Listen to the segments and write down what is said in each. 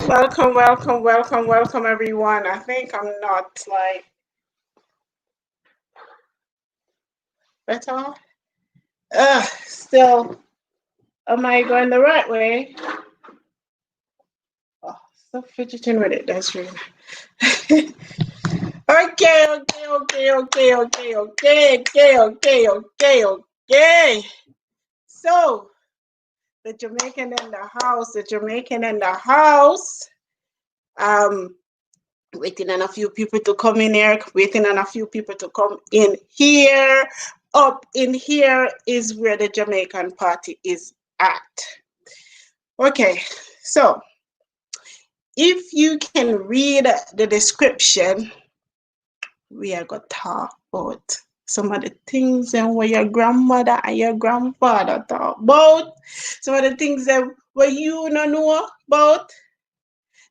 Welcome, everyone. I think I'm not like better. Still, am I going the right way? Oh, stop fidgeting with it. That's really. Okay. So, the Jamaican in the house. Waiting on a few people to come in here, waiting on a few people to come in here. Up in here is where the Jamaican party is at. Okay, so if you can read the description, we are going to talk about some of the things and what your grandmother and your grandfather talk about, some of the things that what you don't know about,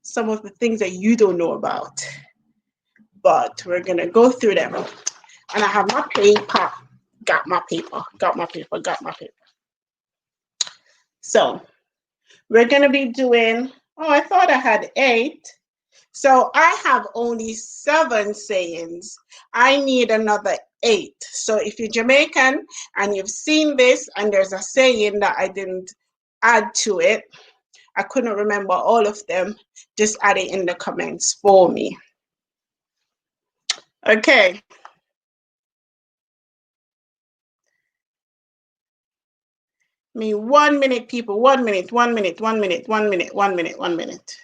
some of the things that you don't know about. But we're going to go through them. And I have my paper. Got my paper. So we're going to be doing, I thought I had 8. So I have only 7 sayings. I need another 8. So if you're Jamaican and you've seen this and there's a saying that I didn't add to it, I couldn't remember all of them, just add it in the comments for me. Okay. Me 1 minute, people. 1 minute. 1 minute. 1 minute. 1 minute. 1 minute. 1 minute.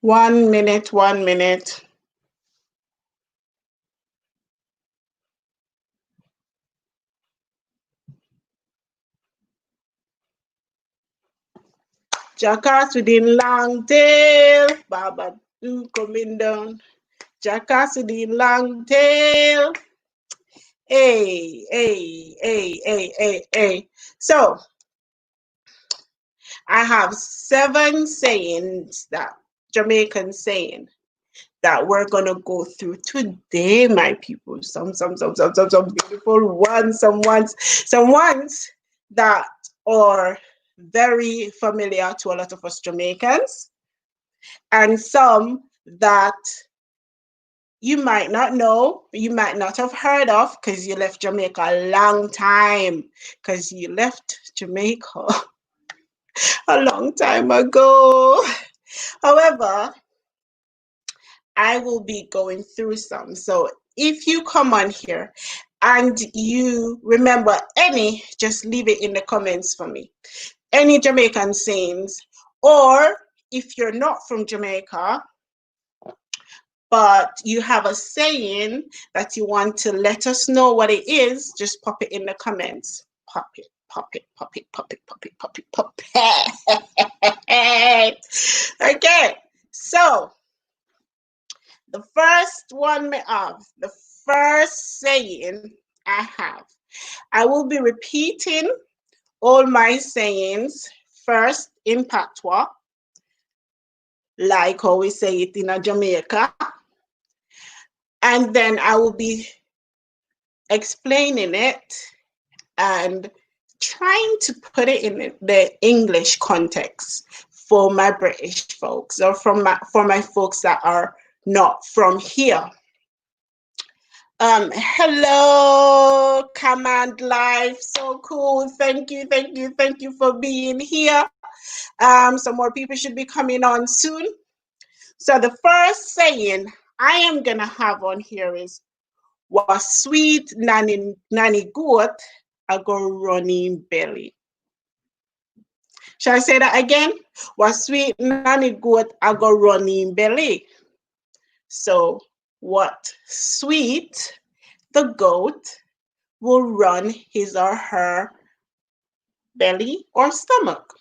One minute. 1 minute. Jackass within long tail. Baba do coming down. Jackass within long tail. Hey. So I have 7 sayings that Jamaican saying that we're gonna go through today, my people. Some beautiful ones, some ones that are very familiar to a lot of us Jamaicans, and some that you might not know, you might not have heard of because you left Jamaica a long time, because you left Jamaica a long time ago. However, I will be going through some. So if you come on here and you remember any, just leave it in the comments for me. Any Jamaican sayings, or if you're not from Jamaica, but you have a saying that you want to let us know what it is, just pop it in the comments. Pop it. Okay, so the first one the first saying I have, I will be repeating all my sayings first in patois, like how we say it in Jamaica, and then I will be explaining it and trying to put it in the English context for my British folks, or for my folks that are not from here. Hello, Command Life, so cool. Thank you for being here. Some more people should be coming on soon. So the first saying I am gonna have on here is, "Was sweet nanny goat I go running belly." Shall I say that again? "Was sweet nanny goat I go running belly." So what sweet the goat will run his or her belly or stomach.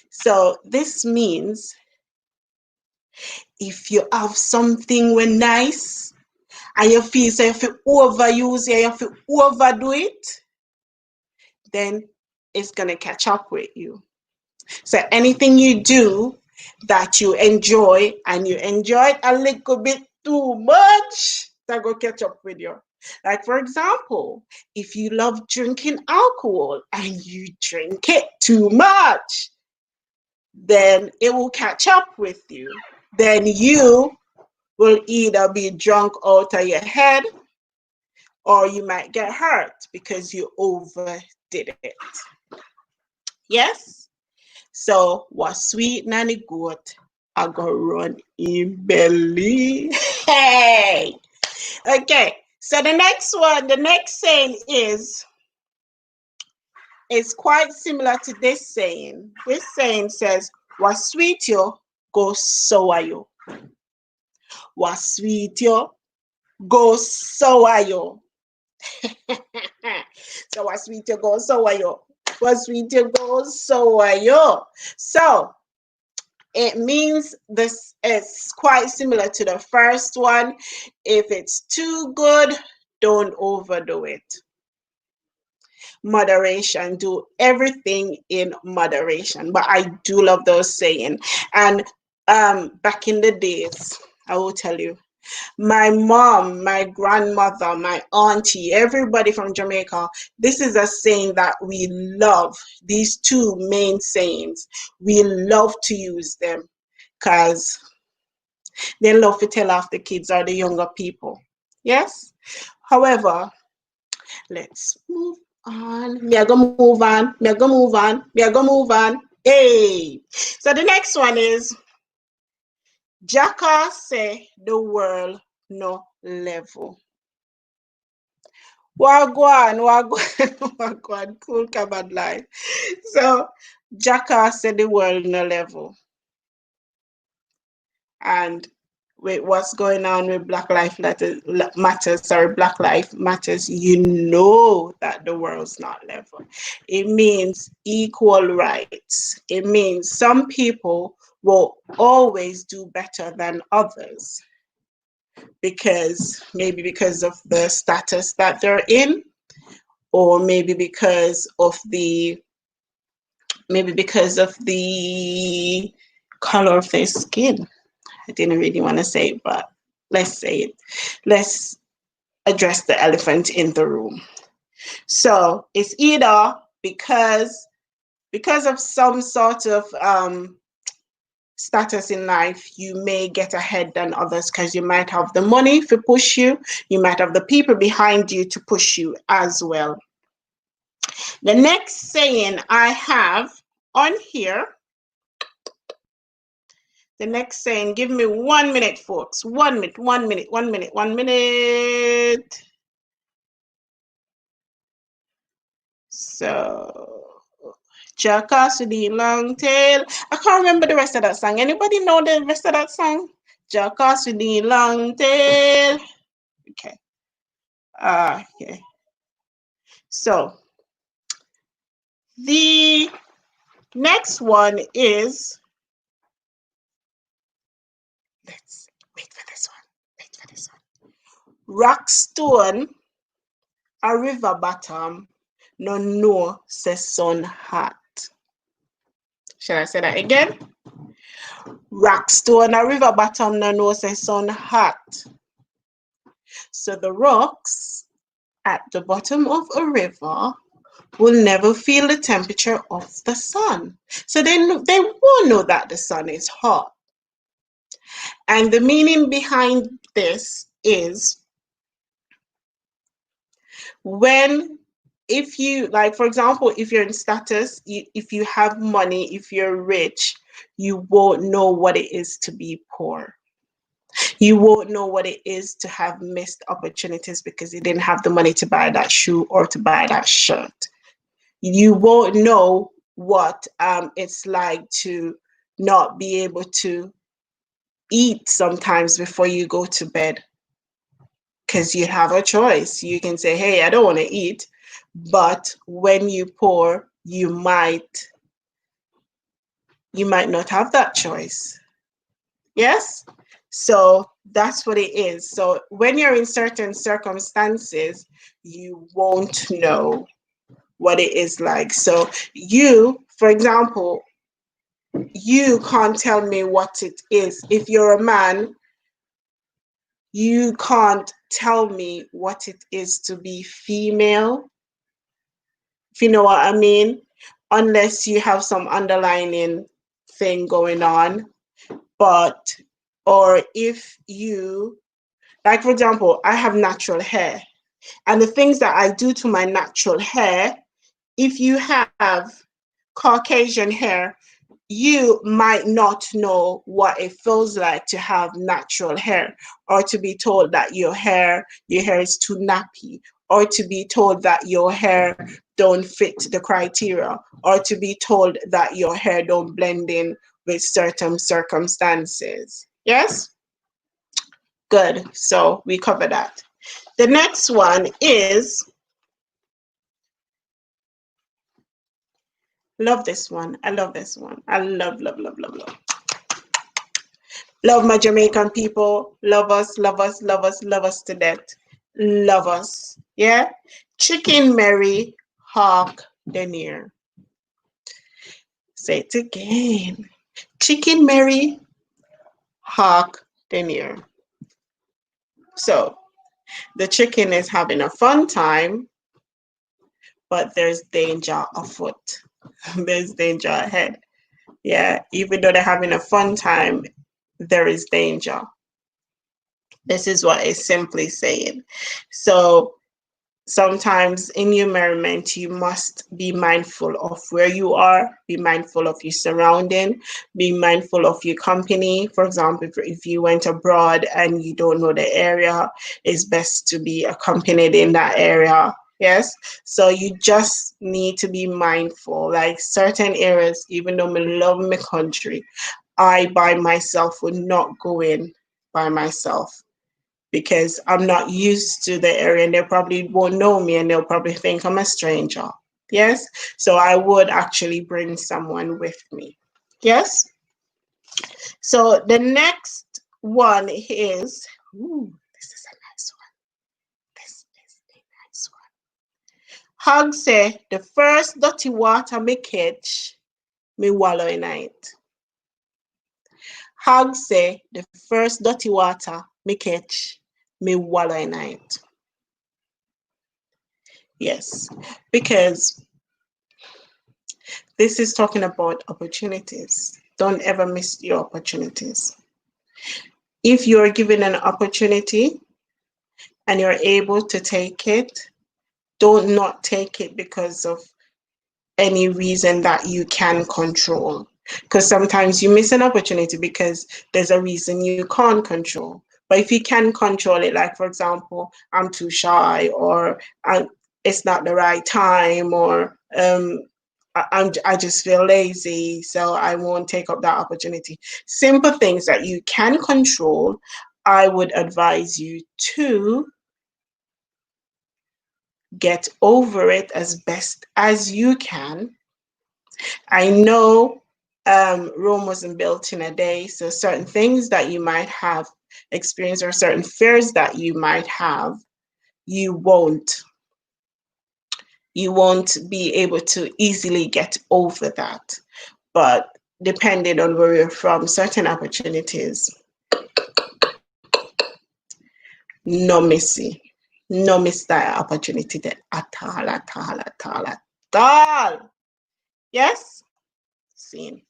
So this means if you have something when nice and you feel so if you overuse it, if you overdo it, then it's gonna catch up with you. So anything you do that you enjoy, and you enjoy it a little bit too much, that go catch up with you. Like, for example, if you love drinking alcohol and you drink it too much, then it will catch up with you. Then you will either be drunk out of your head or you might get hurt because you overdid it. Yes? So, what sweet nanny goat, I go run in belly. Hey! Okay, so the next one, the next saying is quite similar to this saying. This saying says, what sweet you, go sour you. What sweet you, go sour you. So what sweet you, go sour you. What sweet you, go sour you. So it means this is quite similar to the first one. If it's too good, don't overdo it. Moderation, do everything in moderation. But I do love those saying. And back in the days, I will tell you, my mom, my grandmother, my auntie, everybody from Jamaica, this is a saying that we love. These two main sayings, we love to use them because they love to tell off the kids or the younger people. Yes? However, let's move on. Me I go move on. Me I go move on. Me I go move on. Hey. So the next one is Jacka say the world no level. Wagwan, wagwan, wagwan, cool cabin life. So Jacka said the world no level. And with what's going on with Black Lives Matters, you know that the world's not level. It means equal rights. It means some people will always do better than others because of the status that they're in, or maybe because of the color of their skin. I didn't really want to say it, but let's say it. Let's address the elephant in the room. So it's either because of some sort of status in life, you may get ahead than others because you might have the money to push you. You might have the people behind you to push you as well. The next saying I have on here, the next saying, give me 1 minute, folks. 1 minute, 1 minute, 1 minute, 1 minute. So, Jackass with the long tail. I can't remember the rest of that song. Anybody know the rest of that song? Jackass with the long tail. Okay. Okay. So, the next one is, let's wait for this one. Wait for this one. Rockstone, a river bottom, no know say sun hot. Shall I say that again? Rockstone, a river bottom, no know say sun hot. So the rocks at the bottom of a river will never feel the temperature of the sun. So they won't know that the sun is hot. And the meaning behind this is if you, like, for example, if you're in status, if you have money, if you're rich, you won't know what it is to be poor. You won't know what it is to have missed opportunities because you didn't have the money to buy that shoe or to buy that shirt. You won't know what it's like to not be able to eat sometimes before you go to bed, because you have a choice. You can say, hey, I don't want to eat. But when you pour, you might not have that choice. Yes? So that's what it is. So when you're in certain circumstances, you won't know what it is like. So you, for example, you can't tell me what it is. If you're a man, you can't tell me what it is to be female, if you know what I mean, unless you have some underlining thing going on. But, or if you, like for example, I have natural hair, and the things that I do to my natural hair, if you have Caucasian hair, you might not know what it feels like to have natural hair, or to be told that your hair is too nappy, or to be told that your hair don't fit the criteria, or to be told that your hair don't blend in with certain circumstances. Yes? Good. So we cover that. The next one is, love this one. I love this one. I love, love, love, love, love. Love my Jamaican people. Love us, love us, love us, love us to death. Love us. Yeah? Chicken Mary Hawk Denier. Say it again. Chicken Mary Hawk Denier. So the chicken is having a fun time, but there's danger afoot. There's danger ahead. Yeah, even though they're having a fun time, there is danger. This is what it's simply saying. So sometimes in your merriment, you must be mindful of where you are, be mindful of your surrounding, be mindful of your company. For example, if you went abroad and you don't know the area, it's best to be accompanied in that area. Yes, so you just need to be mindful. Like certain areas, even though I love my country, I by myself would not go in by myself, because I'm not used to the area, and they probably won't know me, and they'll probably think I'm a stranger. Yes, so I would actually bring someone with me. Yes, so the next one is, ooh, this is a nice one. This is a nice one. Hug say, the first dirty water me catch, me wallow in it. Hug say, the first dirty water me catch, me wallow in it. Yes, because this is talking about opportunities. Don't ever miss your opportunities. If you're given an opportunity and you're able to take it, don't not take it because of any reason that you can control. Because sometimes you miss an opportunity because there's a reason you can't control. But if you can control it, like for example, I'm too shy, or it's not the right time, or I just feel lazy, so I won't take up that opportunity. Simple things that you can control, I would advise you to get over it as best as you can. I know Rome wasn't built in a day, so certain things that you might have experienced, or certain fears that you might have, you won't be able to easily get over that. But depending on where you're from, certain opportunities, no missy. No miss that opportunity there at all, at all, at all, at all. Yes? Scene.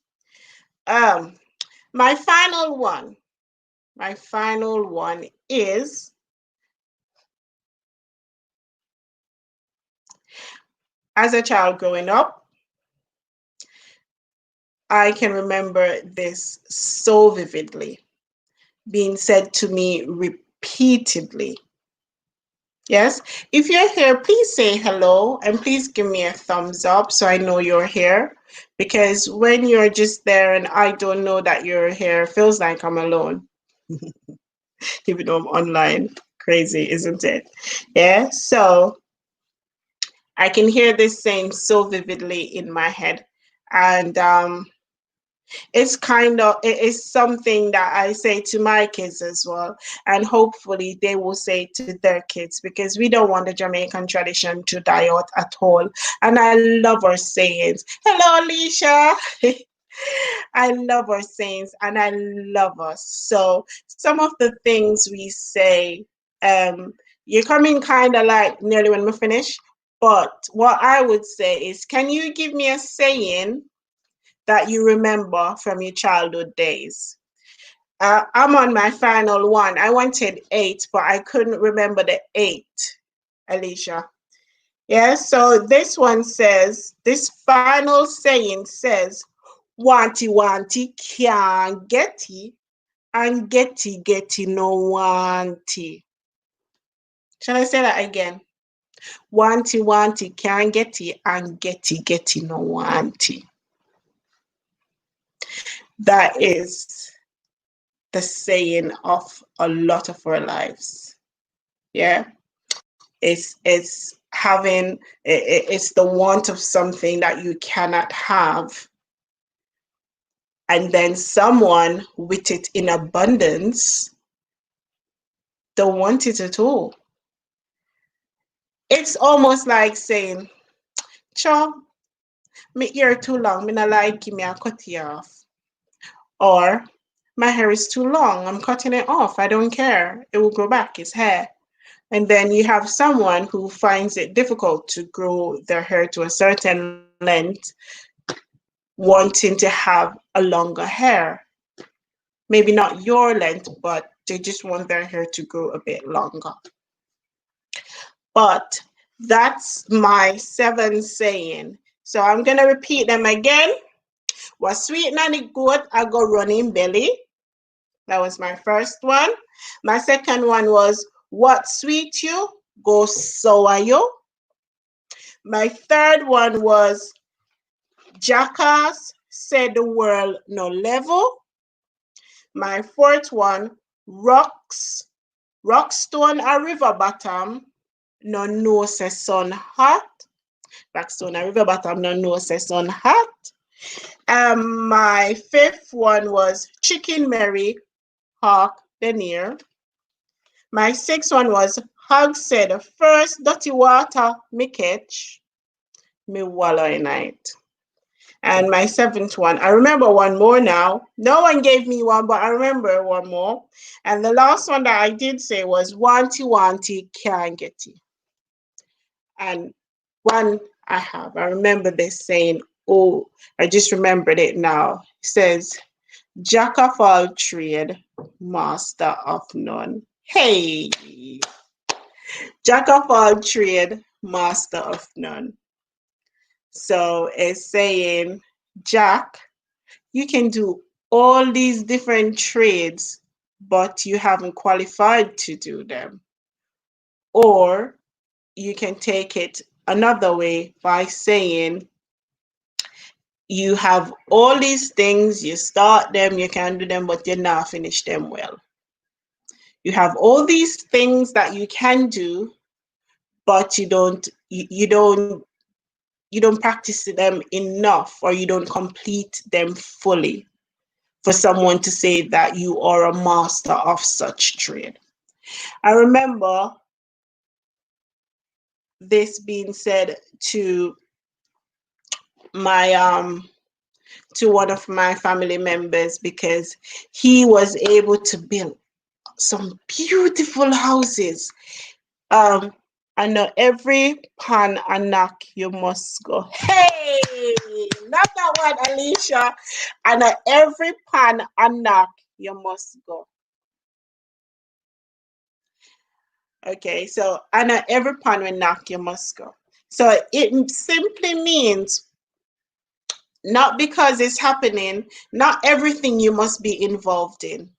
Um, my final one. My final one is, as a child growing up, I can remember this so vividly, being said to me repeatedly. Yes, if you're here, please say hello, and please give me a thumbs up so I know you're here. Because when you're just there and I don't know that you're here, it feels like I'm alone, even though I'm online. Crazy, isn't it? Yeah, so I can hear this saying so vividly in my head. And it is something that I say to my kids as well, and hopefully they will say to their kids, because we don't want the Jamaican tradition to die out at all. And I love our sayings. Hello, Alicia. I love our sayings and I love us. So some of the things we say, you're coming kind of like nearly when we finish. But what I would say is, can you give me a saying that you remember from your childhood days? I'm on my final one. I wanted 8, but I couldn't remember the 8, Alicia. Yeah, so this one says, this final saying says, wanty wanty can't getty, and getty getty no wanty. Shall I say that again? Wanty wanty can't getty, and getty getty no wanty. That is the saying of a lot of our lives. Yeah, it's having it's the want of something that you cannot have, and then someone with it in abundance don't want it at all. It's almost like saying, "Cho, me ear too long, me not like me, I cut it off." Or, my hair is too long, I'm cutting it off. I don't care. It will grow back, it's hair. And then you have someone who finds it difficult to grow their hair to a certain length, wanting to have a longer hair. Maybe not your length, but they just want their hair to grow a bit longer. But that's my 7 saying. So I'm going to repeat them again. What sweet nanny goat, I go running belly. That was my first one. My second one was, what sweet you, go sour you. My third one was, jackass said the world no level. My fourth one, rockstone a river bottom, no know say sun hot. Rockstone a river bottom, no know say sun hot. My fifth one was chicken Mary, hawk the near. My sixth one was, hog said first dirty water me catch, me wallow in it. And my seventh one, I remember one more now. No one gave me one, but I remember one more. And the last one that I did say was, wanty wanty can't get it. And one I remember this saying, oh, I just remembered it now. It says, jack of all trade, master of none. Hey, jack of all trade, master of none. So it's saying, Jack, you can do all these different trades, but you haven't qualified to do them. Or you can take it another way by saying, you have all these things, you start them, you can do them, but you not finish them well. You have all these things that you can do, but you don't practice them enough, or you don't complete them fully for someone to say that you are a master of such trade. I remember this being said to my to one of my family members, because he was able to build some beautiful houses. I know every pan I knock, you must go. Hey, not that one, Alicia. I know every pan I knock, you must go. Okay, so I know every pan we knock, you must go. So it simply means, not because it's happening, not everything you must be involved in.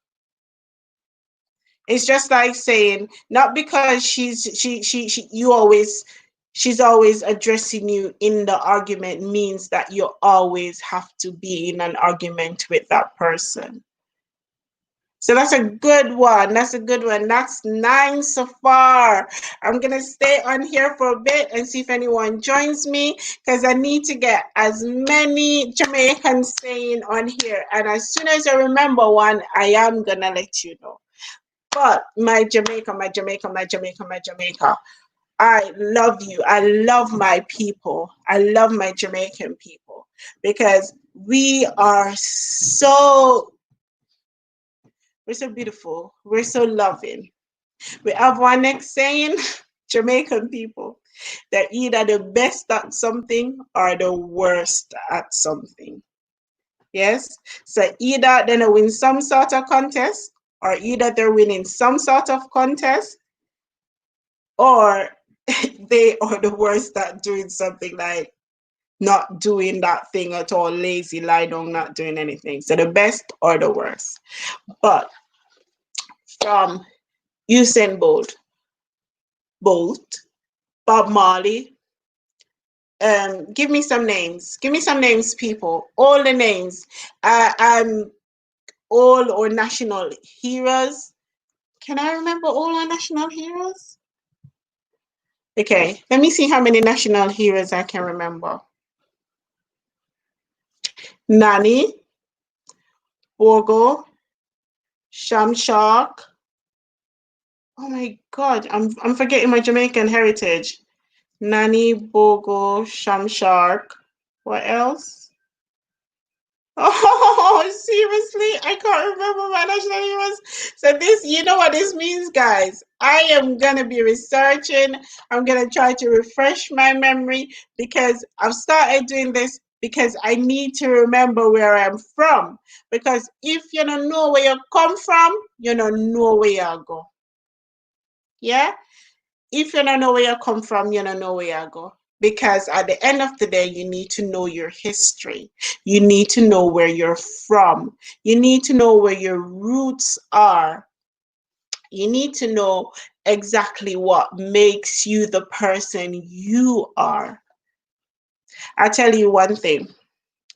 It's just like saying, not because she's always addressing you in the argument means that you always have to be in an argument with that person. So that's a good one. That's a good one. That's 9 so far. I'm going to stay on here for a bit and see if anyone joins me, because I need to get as many Jamaican saying on here. And as soon as I remember one, I am going to let you know. But my Jamaica, I love you. I love my people. I love my Jamaican people, because We are so, we're so beautiful. We're so loving. We have one next saying, Jamaican people, they're either the best at something or the worst at something. Yes? So either they're gonna win some sort of contest, or either they're winning some sort of contest, or they are the worst at doing something, like not doing that thing at all, lazy, lie down, not doing anything. So the best or the worst. But from Usain Bolt, Bob Marley, give me some names. Give me some names, people. All the names. All our national heroes. Can I remember all our national heroes? Okay, let me see how many national heroes I can remember. Nani, Bogo, Shamshark. Oh my God, I'm forgetting my Jamaican heritage. Nani, Bogo, Shamshark. What else? Oh, seriously? I can't remember my national heroes. So this, you know what this means, guys? I am gonna be researching. I'm gonna try to refresh my memory because I've started doing this because I need to remember where I'm from. Because if you don't know where you come from, you don't know where you go. Yeah? If you don't know where you come from, you don't know where you go. Because at the end of the day, you need to know your history. You need to know where you're from. You need to know where your roots are. You need to know exactly what makes you the person you are. I'll tell you one thing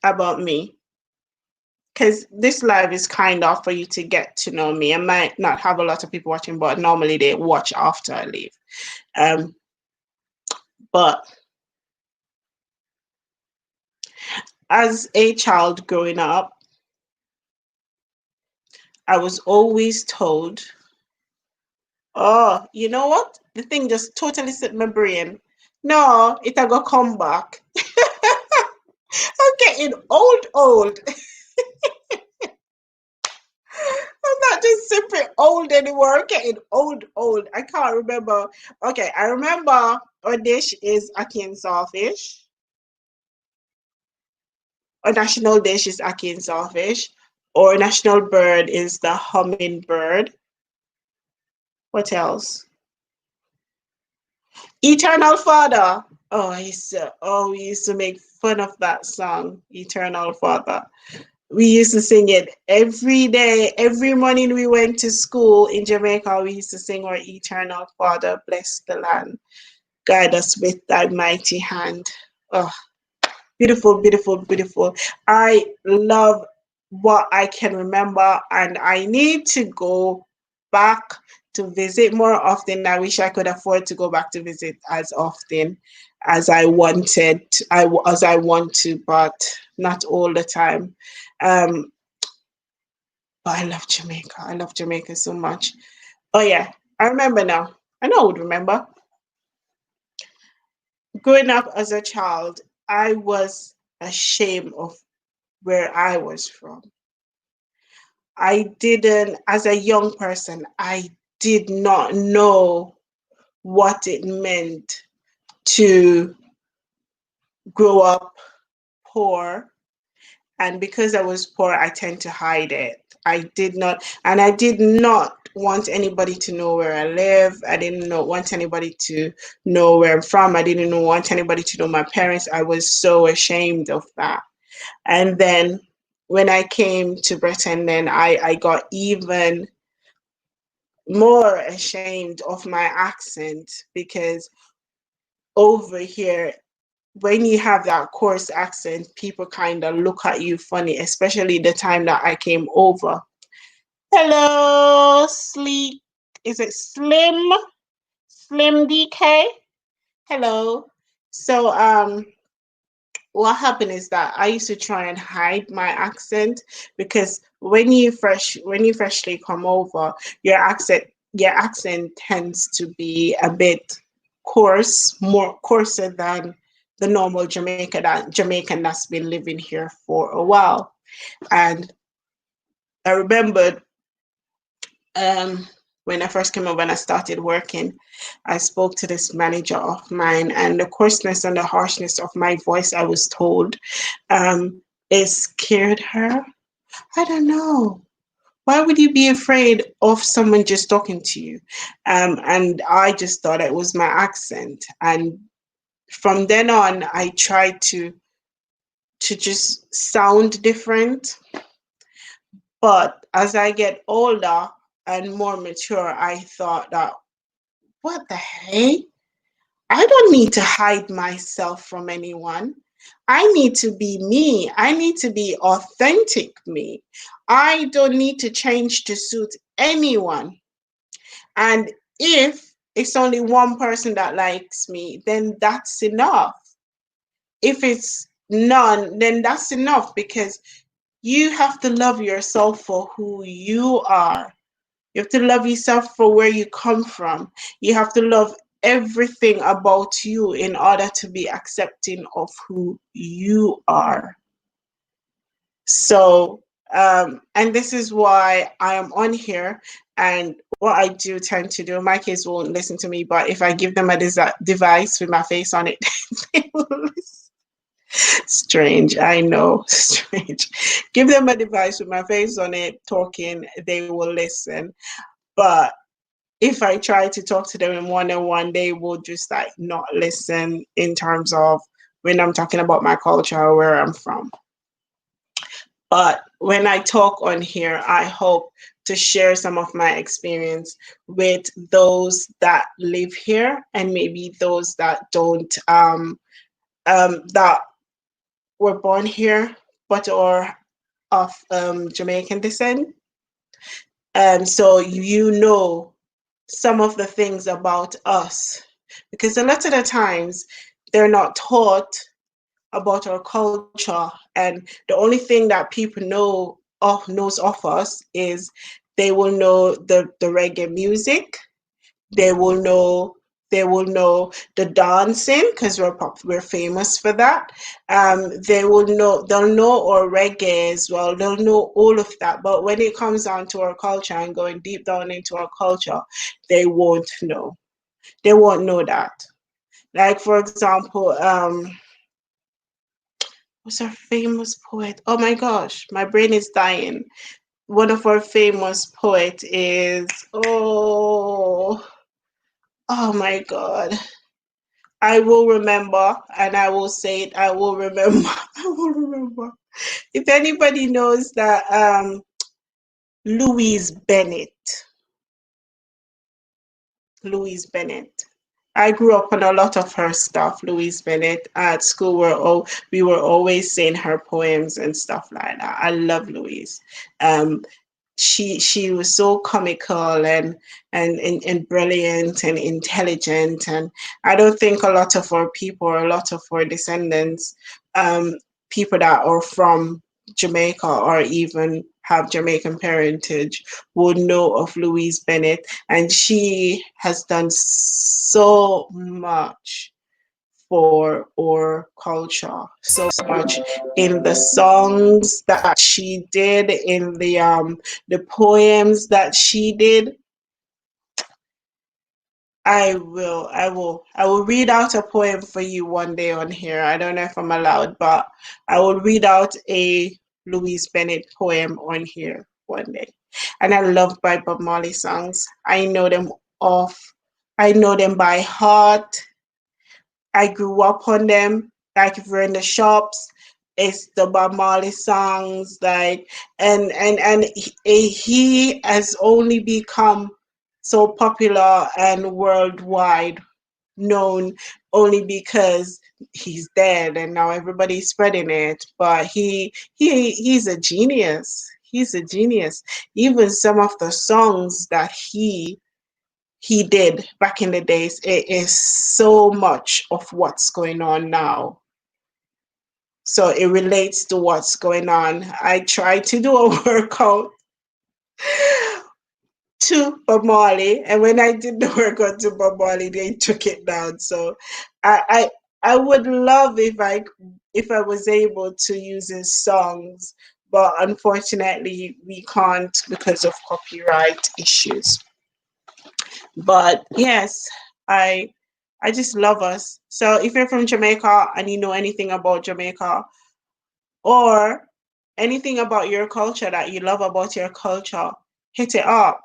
about me, because this live is kind of for you to get to know me. I might not have a lot of people watching, but normally they watch after I leave. But as a child growing up, I was always told, oh, you know what? The thing just totally set my brain. No, it'll go come back. I'm getting old. I'm not just simply old anymore. I'm getting old. I can't remember. Okay, I remember our dish is ackee and sawfish. Our national dish is ackee and sawfish. Our national bird is the hummingbird. What else? Eternal Father. We used to make fun of that song, Eternal Father. We used to sing it every day. Every morning we went to school in Jamaica, we used to sing our Eternal Father, bless the land, guide us with thy mighty hand. Oh, beautiful, beautiful, beautiful. I love what I can remember, and I need to go back to visit more often. I wish I could afford to go back to visit as often as I wanted, as I want to, but not all the time. Um, but I love Jamaica. I love Jamaica so much. Oh yeah, I remember now. I know I would remember. Growing up as a child, I was ashamed of where I was from. I didn't, as a young person, I did not know what it meant to grow up poor. And because I was poor, I tend to hide it. I did not want anybody to know where I live. I didn't want anybody to know where I'm from. I didn't want anybody to know my parents. I was so ashamed of that. And then when I came to Britain, then I got even more ashamed of my accent, because over here, when you have that coarse accent, people kind of look at you funny, especially the time that I came over. Hello, Sleek. Is it Slim? Slim DK? Hello. So, what happened is that I used to try and hide my accent, because when you freshly come over, your accent tends to be a bit coarse, more coarser than the normal Jamaican that's been living here for a while. And I remembered um, when I first came over and I started working, I spoke to this manager of mine, and the coarseness and the harshness of my voice, I was told, it scared her. I don't know. Why would you be afraid of someone just talking to you? And I just thought it was my accent. And from then on, I tried to just sound different. But as I get older and more mature, I thought that, what the hey? I don't need to hide myself from anyone. I need to be me. I need to be authentic me. I don't need to change to suit anyone. And if it's only one person that likes me, then that's enough. If it's none, then that's enough, because you have to love yourself for who you are. You have to love yourself for where you come from. You have to love everything about you in order to be accepting of who you are. So, and this is why I am on here. And what I do tend to do, my kids won't listen to me, but if I give them a device with my face on it, they will listen. Strange, I know, strange. Give them a device with my face on it, talking, they will listen. But if I try to talk to them in one-on-one, they will just like not listen in terms of when I'm talking about my culture or where I'm from. But when I talk on here, I hope to share some of my experience with those that live here and maybe those that don't, that were born here but are of Jamaican descent. So you know some of the things about us, because a lot of the times they're not taught about our culture, and the only thing that people knows of us is they will know the reggae music. They will know they will know the dancing, because we're famous for that. They'll know our reggae as well. They'll know all of that. But when it comes down to our culture and going deep down into our culture, they won't know. They won't know that. Like for example, what's our famous poet? Oh my gosh, my brain is dying. One of our famous poet is oh my god. I will remember, and I will say it. I will remember. I will remember. If anybody knows that, Louise Bennett. Louise Bennett. I grew up on a lot of her stuff. Louise Bennett at school, we were always saying her poems and stuff like that. I love Louise. Um, she was so comical and brilliant and intelligent, and I don't think a lot of our people, or a lot of our descendants, people that are from Jamaica or even have Jamaican parentage, would know of Louise Bennett, and she has done so much for our culture, so much in the songs that she did, in the poems that she did. I will read out a poem for you one day on here. I don't know if I'm allowed, but I will read out a Louise Bennett poem on here one day. And I love Bob Marley songs. Off. I know them by heart. I grew up on them. Like if we're in the shops, it's the Bob Marley songs. Like he has only become so popular and worldwide known only because he's dead and now everybody's spreading it. But he's a genius. He's a genius. Even some of the songs that he did back in the days, it is so much of what's going on now. So it relates to what's going on. I tried to do a workout to Bob Marley, and when I did the workout to Bob Marley, they took it down. So I I would love if I was able to use his songs, but unfortunately we can't because of copyright issues. But yes, I I just love us. So if you're from Jamaica and you know anything about Jamaica or anything about your culture that you love about your culture, hit it up.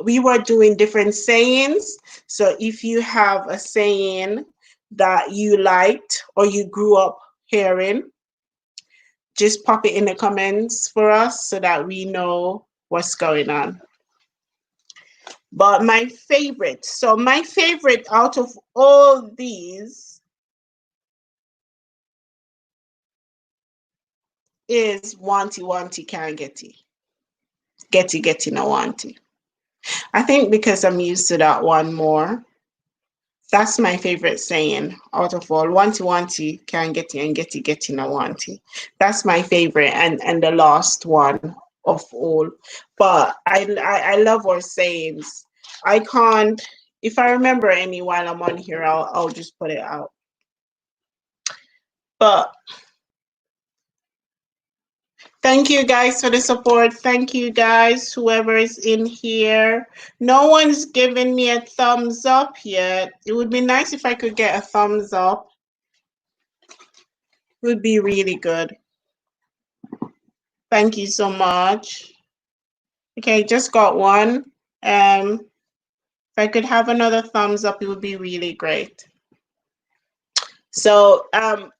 We were doing different sayings. So if you have a saying that you liked or you grew up hearing, just pop it in the comments for us so that we know what's going on. But my favorite out of all these is wanty wanty can't getty no wanty. I think because I'm used to that one more. That's my favorite saying out of all. Wanty wanty can't getty and getty no wanty. That's my favorite and the last one of all. But I love our sayings. I can't if I remember any while I'm on here, I'll just put it out. But thank you guys for the support. Thank you guys, whoever is in here. No one's given me a thumbs up yet. It would be nice if I could get a thumbs up. It would be really good. Thank you so much. Okay, just got one. If I could have another thumbs up, it would be really great. So I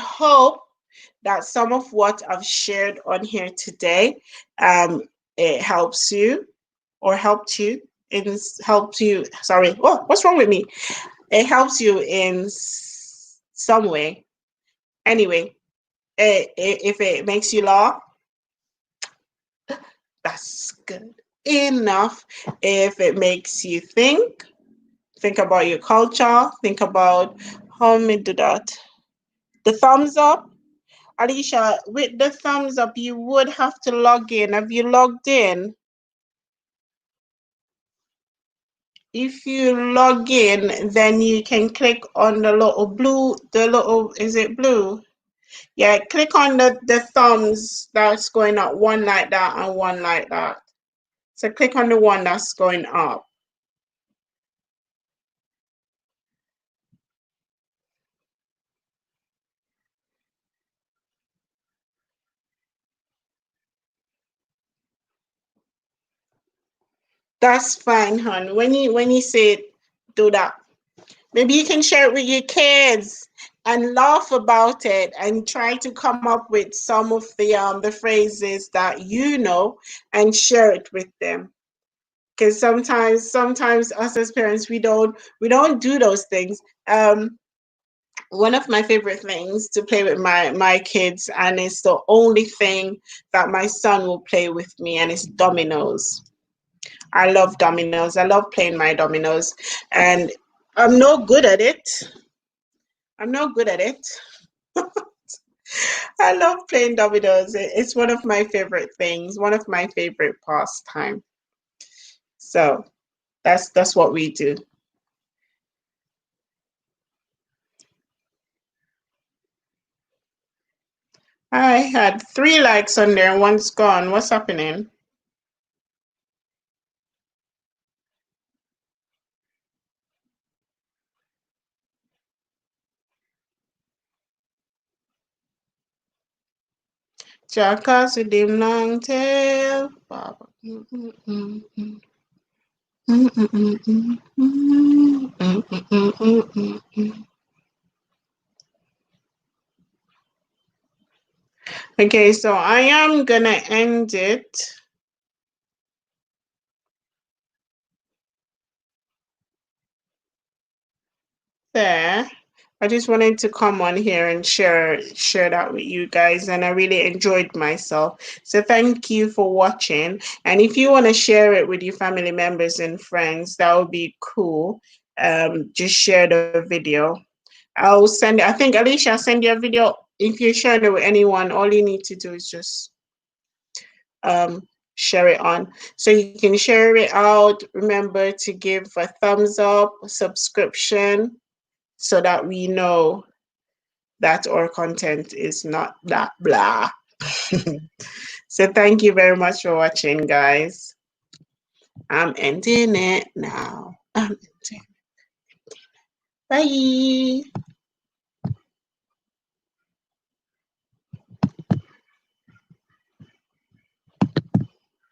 hope that some of what I've shared on here today, it helps you or helped you in helped you. Sorry, oh, what's wrong with me? It helps you in some way. Anyway, if it makes you laugh, that's good enough. If it makes you think about your culture, think about how me do that. The thumbs up, Alicia, with the thumbs up, you would have to log in. Have you logged in? If you log in, then you can click on the little blue, is it blue? Yeah, click on the thumbs that's going up, one like that and one like that. So click on the one that's going up. That's fine, hon. When you say it, do that. Maybe you can share it with your kids and laugh about it and try to come up with some of the phrases that you know and share it with them. Because sometimes us as parents we don't do those things. One of my favorite things to play with my kids, and it's the only thing that my son will play with me, and it's dominoes. I love dominoes. I love playing my dominoes, and I'm no good at it. I'm no good at it. I love playing dominoes. It's one of my favorite things, one of my favorite pastime. So that's what we do. I had 3 likes on there and one's gone. What's happening? Jackass with them long tail. Baba. Okay, so I am gonna end it there. I just wanted to come on here and share that with you guys, and I really enjoyed myself. So thank you for watching. And if you want to share it with your family members and friends, that would be cool. Just share the video. I'll send it. I think Alicia, I'll send you a video. If you share it with anyone, all you need to do is just um share it on. So you can share it out. Remember to give a thumbs up, subscription, so that we know that our content is not that blah. So thank you very much for watching, guys. I'm ending it now. I'm ending. Bye.